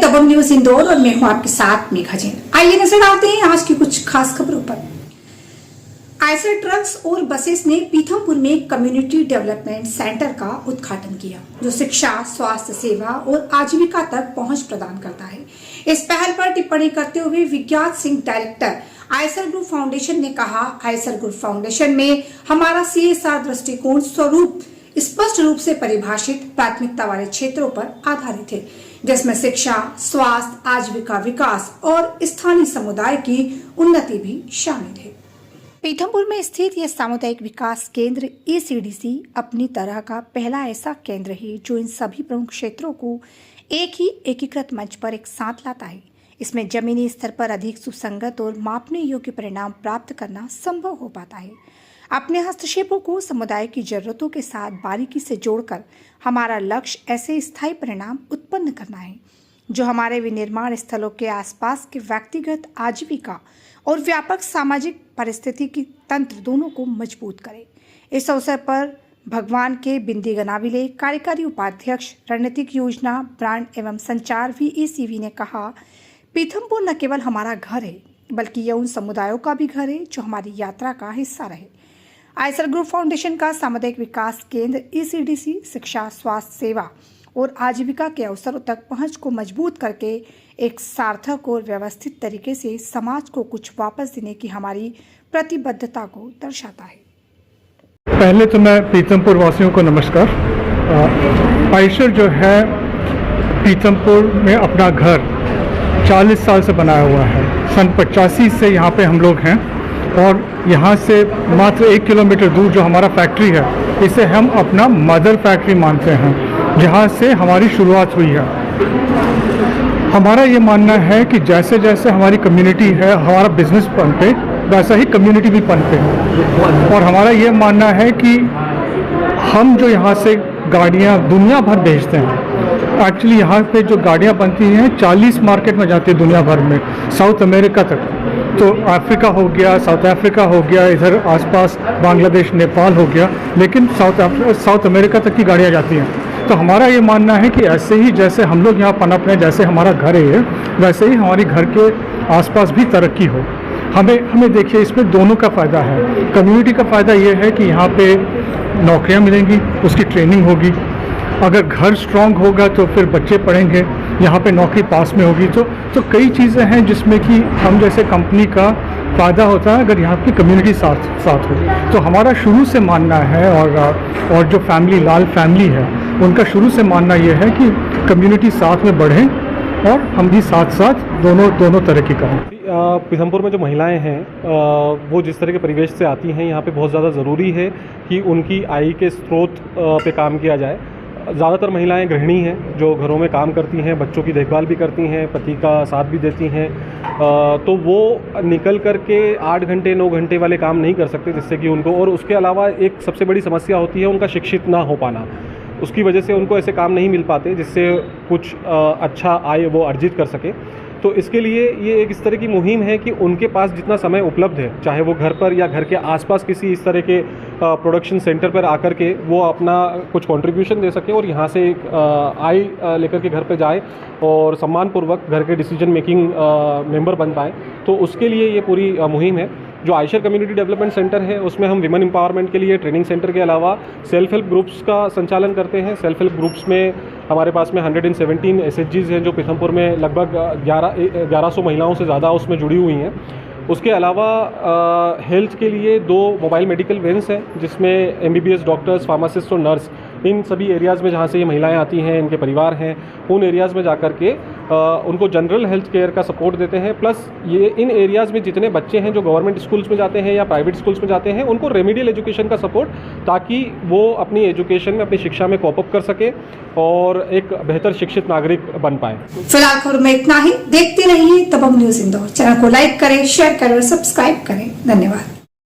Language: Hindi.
दबंग न्यूज इंदौर और मैं हूं आपके साथ मेघा जैन। आइए नजर डालते हैं आज की कुछ खास खबरों पर। आयसर ट्रक्स और बसेस ने पीथमपुर में कम्युनिटी डेवलपमेंट सेंटर का उद्घाटन किया, जो शिक्षा, स्वास्थ्य सेवा और आजीविका तक पहुंच प्रदान करता है। इस पहल पर टिप्पणी करते हुए Vigyat Singh, director Eicher group foundation ने कहा, आयसर ग्रुप फाउंडेशन में हमारा CSR दृष्टिकोण स्वरूप स्पष्ट रूप से परिभाषित प्राथमिकता वाले क्षेत्रों पर आधारित है, जिसमें शिक्षा, स्वास्थ्य, आजीविका विकास और स्थानीय समुदाय की उन्नति भी शामिल है। पीथमपुर में स्थित यह सामुदायिक विकास केंद्र ECDC अपनी तरह का पहला ऐसा केंद्र है जो इन सभी प्रमुख क्षेत्रों को एक ही एकीकृत मंच पर एक साथ लाता है। इसमें जमीनी स्तर पर अधिक सुसंगत और मापने योग्य परिणाम प्राप्त करना संभव हो पाता है। अपने हस्तक्षेपों को समुदाय की जरूरतों के साथ बारीकी से जोड़कर हमारा लक्ष्य ऐसे स्थायी परिणाम उत्पन्न करना है जो हमारे विनिर्माण स्थलों के आसपास के व्यक्तिगत आजीविका और व्यापक सामाजिक परिस्थितिकी तंत्र दोनों को मजबूत करे। इस अवसर पर भगवान के बिंदी गनाविले, कार्यकारी उपाध्यक्ष रणनीतिक योजना, ब्रांड एवं संचार VECV ने कहा, पीथमपुर न केवल हमारा घर है बल्कि यह उन समुदायों का भी घर है जो हमारी यात्रा का हिस्सा रहे। आयसर ग्रुप फाउंडेशन का सामुदायिक विकास केंद्र ECDC शिक्षा, स्वास्थ्य सेवा और आजीविका के अवसरों तक पहुंच को मजबूत करके एक सार्थक और व्यवस्थित तरीके से समाज को कुछ वापस देने की हमारी प्रतिबद्धता को दर्शाता है। पहले तो मैं पीथमपुर वासियों को नमस्कार। आयसर जो है पीथमपुर में अपना घर 40 साल से बनाया हुआ है। सन 85 से यहाँ पे हम लोग हैं और यहाँ से मात्र 1 किलोमीटर दूर जो हमारा फैक्ट्री है, इसे हम अपना मदर फैक्ट्री मानते हैं, जहाँ से हमारी शुरुआत हुई है। हमारा ये मानना है कि जैसे जैसे हमारी कम्युनिटी है, हमारा बिजनेस पनपे, वैसा ही कम्युनिटी भी पनपे। और हमारा ये मानना है कि हम जो यहाँ से गाड़ियाँ दुनिया भर भेजते हैं, एक्चुअली यहाँ पे जो गाड़ियाँ बनती हैं 40 मार्केट में जाती है दुनिया भर में, साउथ अमेरिका तक। तो अफ्रीका हो गया, साउथ अफ्रीका हो गया, इधर आसपास बांग्लादेश, नेपाल हो गया, लेकिन साउथ अमेरिका तक की गाड़ियाँ जाती हैं। तो हमारा ये मानना है कि ऐसे ही जैसे हम लोग यहाँ पनप रहे, जैसे हमारा घर है, वैसे ही हमारे घर के आसपास भी तरक्की हो। हमें देखिए, इसमें दोनों का फ़ायदा है। कम्युनिटी का फ़ायदा ये है कि यहाँ पे नौकरियाँ मिलेंगी, उसकी ट्रेनिंग होगी। अगर घर स्ट्रांग होगा तो फिर बच्चे पढ़ेंगे, यहाँ पे नौकरी पास में होगी। तो कई चीज़ें हैं जिसमें कि हम जैसे कंपनी का फ़ायदा होता है अगर यहाँ की कम्युनिटी साथ हो। तो हमारा शुरू से मानना है और जो फैमिली, लाल फैमिली है, उनका शुरू से मानना ये है कि कम्युनिटी साथ में बढ़े और हम भी साथ दोनों तरह की करें। पीथमपुर में जो महिलाएं हैं वो जिस तरह के परिवेश से आती हैं, यहाँ पे बहुत ज़्यादा ज़रूरी है कि उनकी आय के स्रोत पे काम किया जाए। ज़्यादातर महिलाएं गृहिणी हैं जो घरों में काम करती हैं, बच्चों की देखभाल भी करती हैं, पति का साथ भी देती हैं। तो वो निकल कर के 8 घंटे 9 घंटे वाले काम नहीं कर सकते, जिससे कि उनको, और उसके अलावा एक सबसे बड़ी समस्या होती है उनका शिक्षित ना हो पाना। उसकी वजह से उनको ऐसे काम नहीं मिल पाते जिससे कुछ अच्छा आय वो अर्जित कर सके। तो इसके लिए ये एक इस तरह की मुहिम है कि उनके पास जितना समय उपलब्ध है, चाहे वो घर पर या घर के आसपास किसी इस तरह के प्रोडक्शन सेंटर पर आकर के वो अपना कुछ कंट्रीब्यूशन दे सके और यहाँ से एक आय लेकर के घर पे जाए और सम्मानपूर्वक घर के डिसीजन मेकिंग मेंबर बन पाए। तो उसके लिए ये पूरी मुहिम है। जो आयसर कम्युनिटी डेवलपमेंट सेंटर है, उसमें हम विमेन एम्पावरमेंट के लिए ट्रेनिंग सेंटर के अलावा सेल्फ हेल्प ग्रुप्स का संचालन करते हैं। सेल्फ हेल्प ग्रुप्स में हमारे पास में 117 SHGs हैं जो पीथमपुर में लगभग 1100 महिलाओं से ज़्यादा उसमें जुड़ी हुई हैं। उसके अलावा हेल्थ के लिए 2 मोबाइल मेडिकल वैन्स हैं जिसमें MBBS डॉक्टर्स, फार्मासिस्ट और नर्स, इन सभी एरियाज़ में जहाँ से ये महिलाएं आती हैं, इनके परिवार हैं, उन एरियाज़ में जाकर के उनको जनरल हेल्थ केयर का सपोर्ट देते हैं। प्लस ये इन एरियाज़ में जितने बच्चे हैं जो गवर्नमेंट स्कूल्स में जाते हैं या प्राइवेट स्कूल्स में जाते हैं, उनको रेमेडियल एजुकेशन का सपोर्ट, ताकि वो अपनी एजुकेशन में, अपनी शिक्षा में कॉप अप कर सके और एक बेहतर शिक्षित नागरिक बन पाए। फिलहाल खबर में इतना ही। देखते रहिए दबंग न्यूज इंदौर। चैनल को लाइक करें, शेयर करें और सब्सक्राइब करें। धन्यवाद।